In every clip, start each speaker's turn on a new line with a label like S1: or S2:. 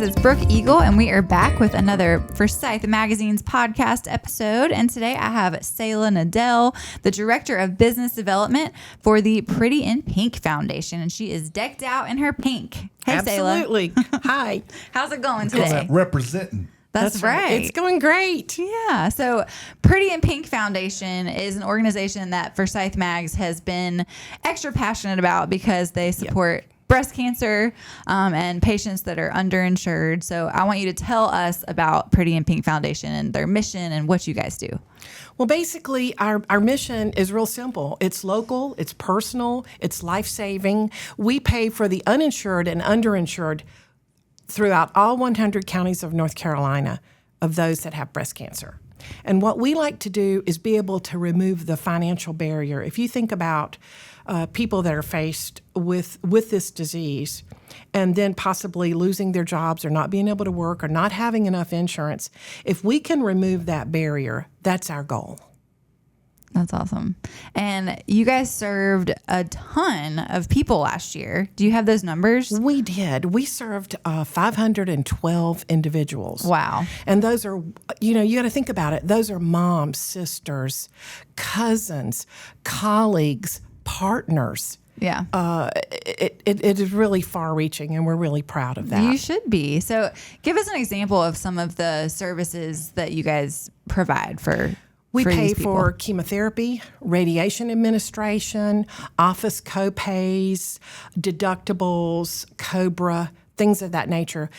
S1: it's Brooke Eagle, and we are back with another Forsyth Magazines podcast episode. And today I have Sayla Nedell, the Director of Business Development for the Pretty in Pink Foundation, and she is decked out in her pink. Hey,
S2: Absolutely.
S1: Sayla.
S2: Hi.
S1: How's it going
S3: Because
S1: today?
S3: that representing.
S1: That's right.
S2: It's going great.
S1: Yeah. So Pretty in Pink Foundation is an organization that Forsyth Mags has been extra passionate about because they support breast cancer and patients that are underinsured. So I want you to tell us about Pretty in Pink Foundation and their mission and what you guys do.
S2: Well, basically, our mission is real simple. It's local, it's personal, it's life-saving. We pay for the uninsured and underinsured throughout all 100 counties of North Carolina of those that have breast cancer. And what we like to do is be able to remove the financial barrier. If you think about people that are faced with this disease and then possibly losing their jobs or not being able to work or not having enough insurance, if we can remove that barrier, that's our goal.
S1: That's awesome. And you guys served a ton of people last year. Do you have those numbers?
S2: We did. We served 512 individuals.
S1: Wow.
S2: And those are, you got to think about it. Those are moms, sisters, cousins, colleagues, partners.
S1: Yeah.
S2: It is really far-reaching, and we're really proud of that.
S1: You should be. So give us an example of some of the services that you guys provide for
S2: We pay
S1: these people.
S2: for chemotherapy, radiation administration, office co-pays, deductibles, COBRA, things of that nature.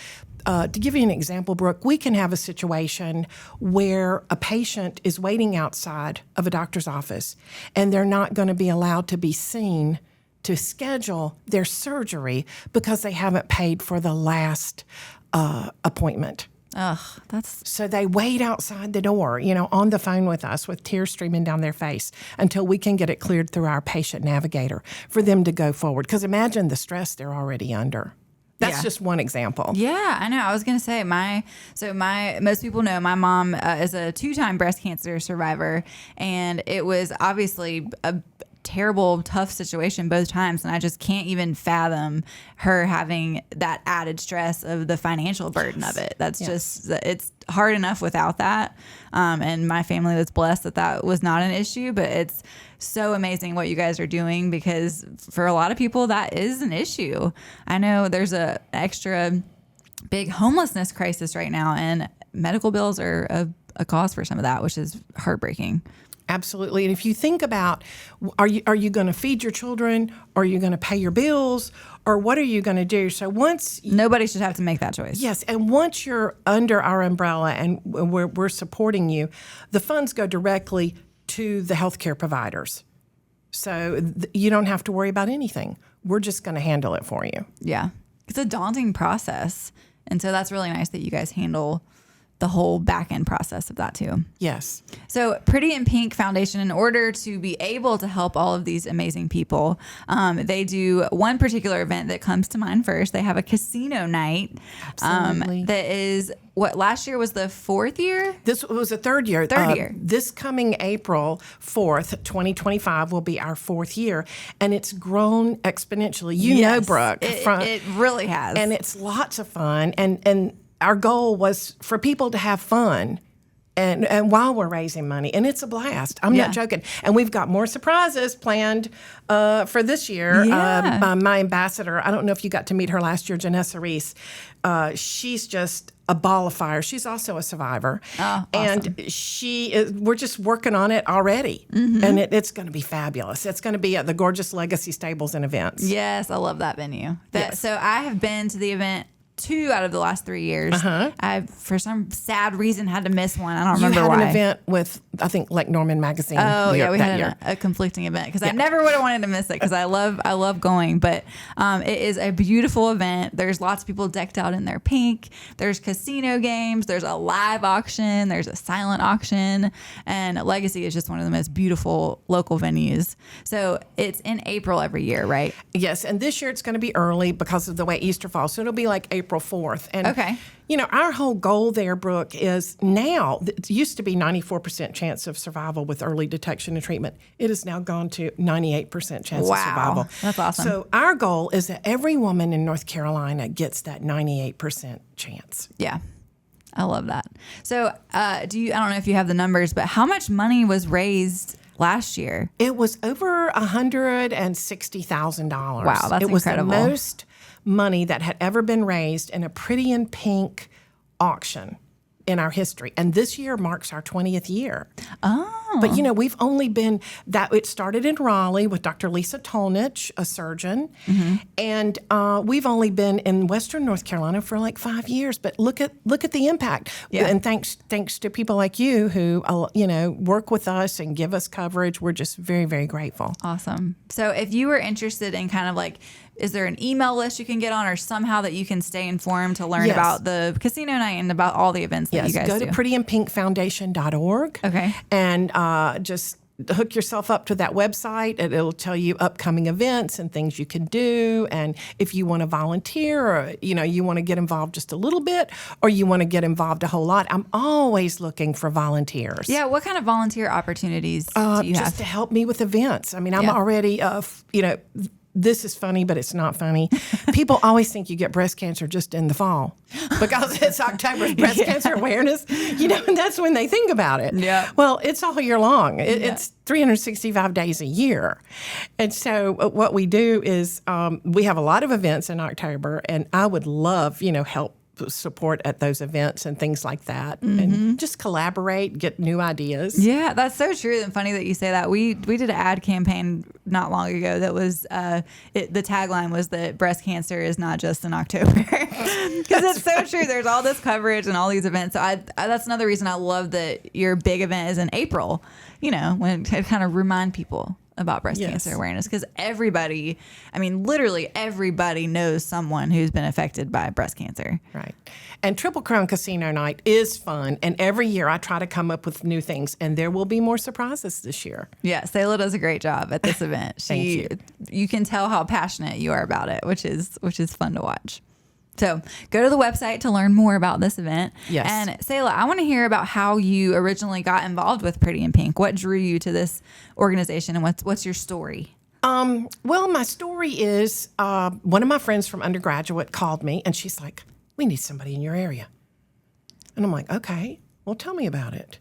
S2: To give you an example, Brooke, we can have a situation where a patient is waiting outside of a doctor's office and they're not going to be allowed to be seen to schedule their surgery because they haven't paid for the last appointment.
S1: Ugh, that's
S2: So they wait outside the door, on the phone with us with tears streaming down their face until we can get it cleared through our patient navigator for them to go forward. Because imagine the stress they're already under. That's just one example.
S1: Yeah, I know. I was going to say most people know my mom is a 2-time breast cancer survivor, and it was obviously a terrible, tough situation both times. And I just can't even fathom her having that added stress of the financial burden of it. That's just, it's hard enough without that. And my family was blessed that was not an issue, but it's so amazing what you guys are doing because for a lot of people that is an issue. I know there's a extra big homelessness crisis right now, and medical bills are a cause for some of that, which is heartbreaking.
S2: Absolutely. And if you think about, are you going to feed your children? Or are you going to pay your bills? Or what are you going to do? So
S1: nobody should have to make that choice.
S2: Yes. And once you're under our umbrella and we're supporting you, the funds go directly to the healthcare providers. So you don't have to worry about anything. We're just going to handle it for you.
S1: Yeah. It's a daunting process. And so that's really nice that you guys handle the whole back end process of that too.
S2: Yes.
S1: So Pretty in Pink Foundation, in order to be able to help all of these amazing people, they do one particular event that comes to mind first. They have a casino night.
S2: Absolutely.
S1: That is what last year was the 4th year?
S2: This was the third year. This coming April 4th, 2025 will be our 4th year, and it's grown exponentially. You know, Brooke.
S1: It really has.
S2: And it's lots of fun, and our goal was for people to have fun and while we're raising money. And it's a blast. I'm not joking. And we've got more surprises planned for this year.
S1: Yeah.
S2: My ambassador, I don't know if you got to meet her last year, Janessa Reese. She's just a ball of fire. She's also a survivor.
S1: Oh, awesome.
S2: And we're just working on it already. Mm-hmm. And it's going to be fabulous. It's going to be at the gorgeous Legacy Stables and Events.
S1: Yes, I love that venue.
S2: Yes.
S1: So I have been to the event 2 out of the last 3 years. I, for some sad reason, had to miss one. I don't remember why.
S2: You had an event with, I think, like Norman Magazine.
S1: Oh, yeah, we had a conflicting event because I never would have wanted to miss it because I love going. But it is a beautiful event. There's lots of people decked out in their pink. There's casino games. There's a live auction. There's a silent auction. And Legacy is just one of the most beautiful local venues. So it's in April every year, right?
S2: Yes, and this year it's going to be early because of the way Easter falls. So it'll be like April April 4th. And,
S1: Okay.
S2: Our whole goal there, Brooke, is now, it used to be 94% chance of survival with early detection and treatment. It has now gone to 98% chance of survival.
S1: That's awesome.
S2: So our goal is that every woman in North Carolina gets that 98% chance.
S1: Yeah. I love that. So I don't know if you have the numbers, but how much money was raised last year?
S2: It was over $160,000.
S1: Wow, that's
S2: It was
S1: incredible.
S2: the most money that had ever been raised in a Pretty in Pink auction in our history. And this year marks our 20th year.
S1: Oh.
S2: But, we've only been it started in Raleigh with Dr. Lisa Tolnich, a surgeon.
S1: Mm-hmm.
S2: And we've only been in Western North Carolina for like 5 years. But look at the impact.
S1: Yeah.
S2: And thanks to people like you who, work with us and give us coverage, we're just very, very grateful.
S1: Awesome. So if you were interested in kind of like, is there an email list you can get on or somehow that you can stay informed to learn
S2: Yes.
S1: about the casino night and about all the events that you guys
S2: go
S1: do?
S2: to prettyandpinkfoundation.org.
S1: Okay.
S2: And just hook yourself up to that website, and it'll tell you upcoming events and things you can do. And if you want to volunteer, or you want to get involved just a little bit, or you want to get involved a whole lot, I'm always looking for volunteers.
S1: Yeah. What kind of volunteer opportunities do you
S2: just
S1: have?
S2: to help me with events. I mean, I'm
S1: Yeah.
S2: already, this is funny, but it's not funny. People always think you get breast cancer just in the fall because it's October's breast cancer awareness, and that's when they think about it.
S1: Yeah.
S2: Well, it's all year long. It's 365 days a year. And so what we do is we have a lot of events in October, and I would love, help support at those events and things like that, and just collaborate, get new ideas.
S1: Yeah, that's so true and funny that you say that. We did an ad campaign not long ago that was the tagline was that breast cancer is not just in October, because it's so true. There's all this coverage and all these events. So that's another reason I love that your big event is in April. When to kind of remind people about breast cancer awareness, because literally everybody knows someone who's been affected by breast cancer.
S2: Right. And Triple Crown Casino Night is fun. And every year I try to come up with new things. And there will be more surprises this year.
S1: Yeah, Sayla does a great job at this event.
S2: Thank
S1: You can tell how passionate you are about it, which is fun to watch. So go to the website to learn more about this event.
S2: Yes.
S1: And Sayla, I want to hear about how you originally got involved with Pretty in Pink. What drew you to this organization, and what's your story?
S2: Well, my story is one of my friends from undergraduate called me, and she's like, "We need somebody in your area." And I'm like, "Okay, well, tell me about it."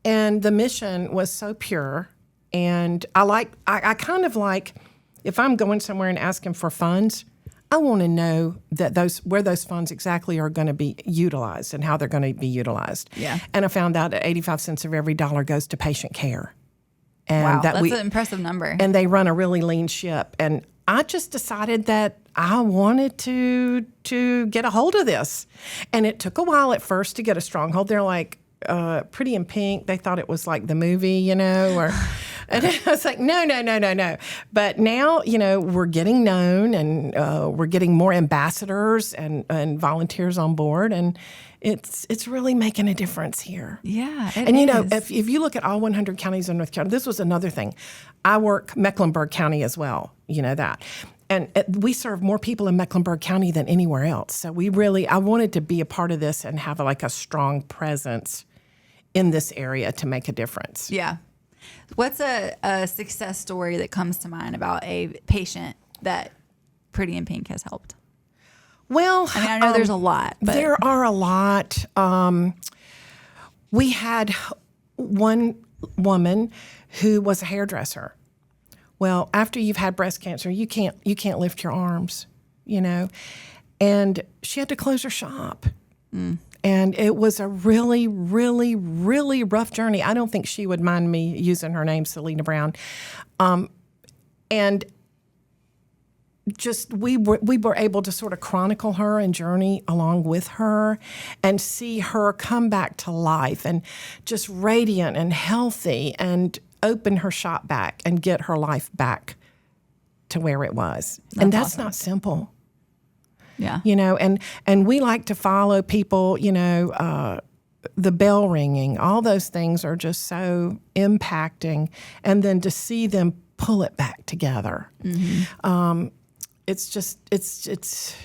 S2: And the mission was so pure, and I kind of like, if I'm going somewhere and asking for funds, I want to know that where those funds exactly are going to be utilized and how they're going to be utilized.
S1: Yeah.
S2: And I found out that 85 cents of every dollar goes to patient care. And
S1: Wow, that's an impressive number.
S2: And they run a really lean ship. And I just decided that I wanted to get a hold of this. And it took a while at first to get a stronghold. They're like, Pretty in Pink. They thought it was like the movie, or... And I was like, no. But now, we're getting known, and we're getting more ambassadors and volunteers on board, and it's really making a difference here.
S1: Yeah, it
S2: And
S1: is.
S2: if you look at all 100 counties in North Carolina, this was another thing. I work Mecklenburg County as well. You know that. And we serve more people in Mecklenburg County than anywhere else. So I wanted to be a part of this and have a strong presence in this area to make a difference.
S1: Yeah. What's a success story that comes to mind about a patient that Pretty in Pink has helped?
S2: Well,
S1: I know there's a lot. But
S2: there are a lot. We had one woman who was a hairdresser. Well, after you've had breast cancer, you can't lift your arms, and she had to close her shop. And it was a really, really, really rough journey. I don't think she would mind me using her name, Selena Brown. And just we were able to sort of chronicle her and journey along with her and see her come back to life and just radiant and healthy and open her shop back and get her life back to where it was. And that's
S1: awesome.
S2: not simple.
S1: Yeah.
S2: And we like to follow people, the bell ringing, all those things are just so impacting. And then to see them pull it back together, it's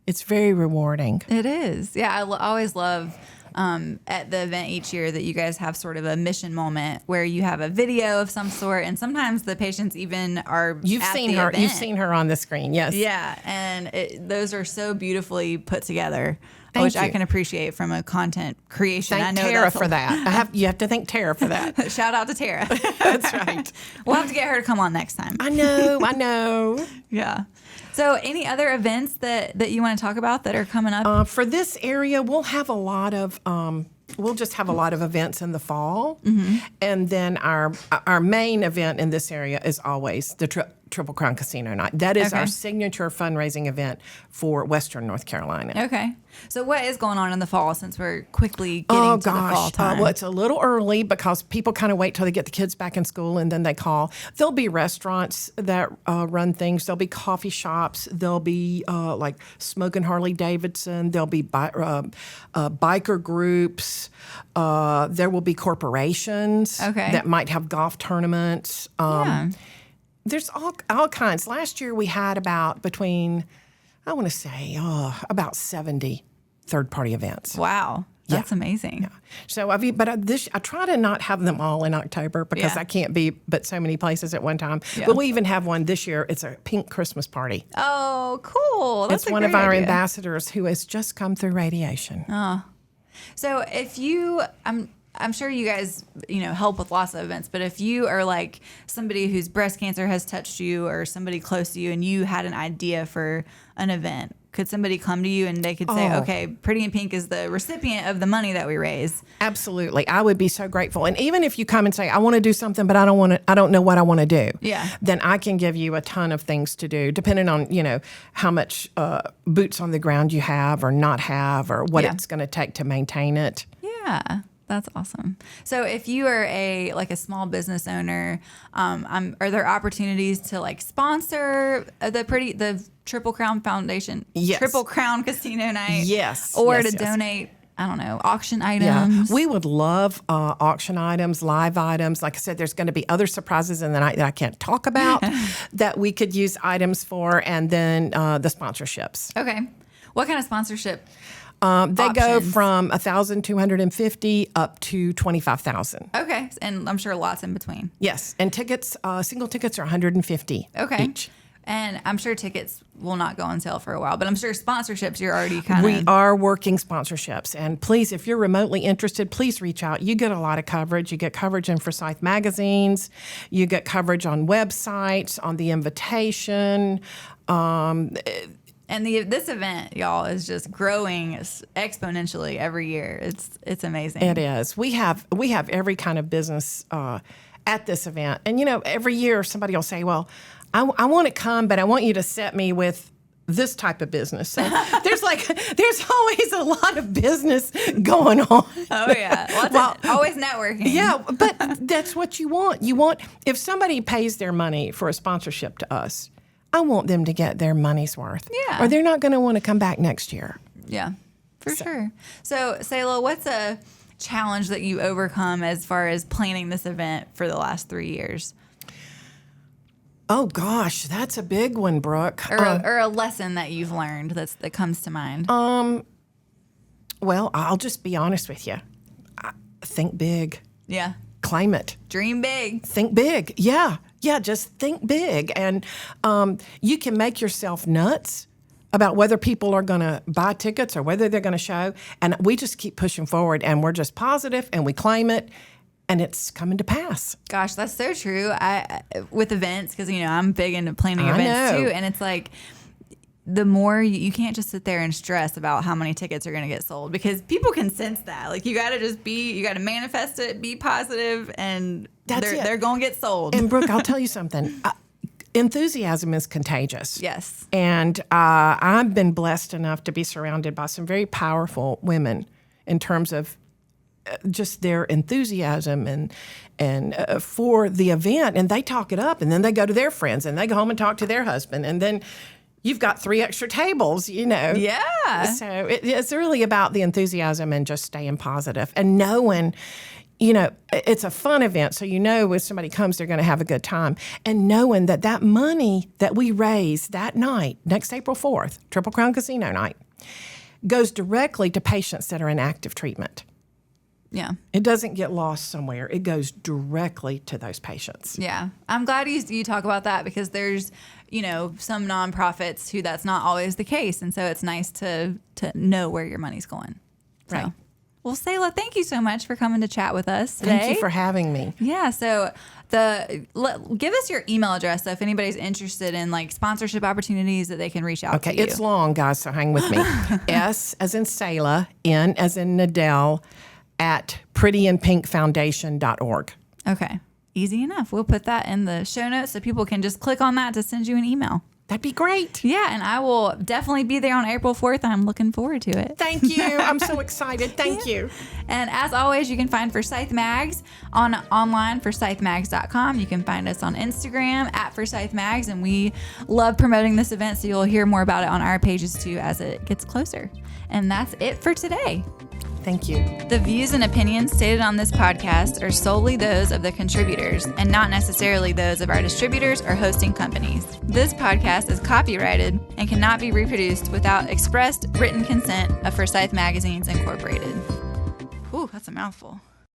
S2: It's very rewarding.
S1: It is. Yeah, I always love at the event each year that you guys have sort of a mission moment where you have a video of some sort, and sometimes the patients even are
S2: You've
S1: at
S2: seen
S1: the
S2: her.
S1: event.
S2: You've seen her on the screen. Yes.
S1: Yeah, and those are so beautifully put together,
S2: Thank
S1: which I
S2: you.
S1: can appreciate from a content creation. I
S2: Thank
S1: know
S2: Tara
S1: that's
S2: for that. You have to thank Tara for that.
S1: Shout out to Tara.
S2: That's right.
S1: We'll have to get her to come on next time.
S2: I know.
S1: Yeah. So, any other events that you want to talk about that are coming up?
S2: For this area, we'll have a lot of. We'll just have a lot of events in the fall, and then our main event in this area is always the Triple Crown Casino Night. That is
S1: Okay.
S2: our signature fundraising event for Western North Carolina.
S1: Okay. So, what is going on in the fall since we're quickly getting to the fall time?
S2: Well, it's a little early because people kind of wait till they get the kids back in school and then they call. There'll be restaurants that run things. There'll be coffee shops. There'll be like Smoking Harley Davidson. There'll be biker groups. There will be corporations that might have golf tournaments.
S1: Yeah.
S2: There's all kinds. Last year we had about 70 third-party events.
S1: Wow. That's amazing.
S2: Yeah. So I try to not have them all in October because I can't be but so many places at one time.
S1: Yeah.
S2: But we even have one this year. It's a pink Christmas party.
S1: Oh, cool. That's
S2: It's
S1: a
S2: one of
S1: great
S2: our
S1: idea.
S2: ambassadors who has just come through radiation.
S1: So if you, I'm sure you guys, help with lots of events, but if you are like somebody whose breast cancer has touched you or somebody close to you and you had an idea for an event, could somebody come to you and they could say, okay, Pretty in Pink is the recipient of the money that we raise?
S2: Absolutely. I would be so grateful. And even if you come and say, I want to do something, but I don't know what I want to do.
S1: Yeah.
S2: Then I can give you a ton of things to do, depending on, how much boots on the ground you have or not have or what it's going to take to maintain it.
S1: Yeah. That's awesome. So if you are a small business owner, are there opportunities to sponsor the Triple Crown Foundation?
S2: Yes.
S1: Triple Crown Casino Night?
S2: Yes.
S1: Or
S2: Yes,
S1: to
S2: yes.
S1: donate, I don't know, auction
S2: Yeah,
S1: items?
S2: we would love auction items, live items. Like I said, there's going to be other surprises in the night that I can't talk about that we could use items for, and then the sponsorships.
S1: Okay. What kind of sponsorship?
S2: They go
S1: Options.
S2: from 1,250 up to 25,000.
S1: Okay. And I'm sure lots in between.
S2: Yes, and tickets, single tickets are 150
S1: Okay.
S2: each.
S1: And I'm sure tickets will not go on sale for a while, but I'm sure sponsorships you're already kind
S2: We
S1: of...
S2: are working sponsorships. And please, if you're remotely interested, please reach out. You get a lot of coverage. You get coverage in Forsyth Magazines. You get coverage on websites, on the invitation.
S1: And this event, y'all, is just growing exponentially every year. It's amazing.
S2: It is. We have every kind of business at this event. And, every year somebody will say, well, I want to come, but I want you to set me with this type of business. So there's always a lot of business going on.
S1: Oh, yeah. Always networking.
S2: Yeah, but that's what you want. If somebody pays their money for a sponsorship to us, I want them to get their money's worth.
S1: Yeah.
S2: Or they're not going to want to come back next year.
S1: Yeah, for sure. So, Sayla, what's a challenge that you overcome as far as planning this event for the last 3 years?
S2: Oh, gosh, that's a big one, Brooke.
S1: Or a lesson that you've learned that comes to mind?
S2: Well, I'll just be honest with you. Think big.
S1: Yeah.
S2: Claim it.
S1: Dream big.
S2: Think big. Yeah, just think big. And you can make yourself nuts about whether people are going to buy tickets or whether they're going to show. And we just keep pushing forward, and we're just positive, and we claim it. And it's coming to pass.
S1: Gosh, that's so true. With events, because I'm big into planning
S2: I
S1: events
S2: know.
S1: too, and it's like the more you can't just sit there and stress about how many tickets are going to get sold, because people can sense that. Like you got to manifest it, be positive, and they're going to get sold.
S2: And Brooke, I'll tell you something. Enthusiasm is contagious.
S1: Yes.
S2: And I've been blessed enough to be surrounded by some very powerful women in terms of just their enthusiasm and for the event, and they talk it up, and then they go to their friends, and they go home and talk to their husband, and then you've got 3 extra tables,
S1: Yeah.
S2: So it's really about the enthusiasm and just staying positive and knowing it's a fun event. So when somebody comes, they're going to have a good time. And knowing that money that we raise that night, next April 4th, Triple Crown Casino night, goes directly to patients that are in active treatment.
S1: Yeah.
S2: It doesn't get lost somewhere. It goes directly to those patients.
S1: Yeah. I'm glad you talk about that, because there's, some nonprofits who that's not always the case. And so it's nice to know where your money's going. So.
S2: Right.
S1: Well, Sayla, thank you so much for coming to chat with us today.
S2: Thank you for having me.
S1: Yeah. So give us your email address, so if anybody's interested in like sponsorship opportunities, that they can reach out to you.
S2: Okay, it's long, guys, so hang with me. S as in Sayla, N as in Nedell, at prettyandpinkfoundation.org.
S1: Okay. Easy enough. We'll put that in the show notes so people can just click on that to send you an email.
S2: That'd be great.
S1: Yeah, and I will definitely be there on April 4th. I'm looking forward to it.
S2: Thank you. I'm so excited. Thank you.
S1: And as always, you can find Forsyth Mags online, forsythmags.com. You can find us on Instagram at Forsyth Mags, and we love promoting this event, so you'll hear more about it on our pages too as it gets closer. And that's it for today.
S2: Thank you.
S1: The views and opinions stated on this podcast are solely those of the contributors and not necessarily those of our distributors or hosting companies. This podcast is copyrighted and cannot be reproduced without expressed written consent of Forsyth Magazines Incorporated. Ooh, that's a mouthful.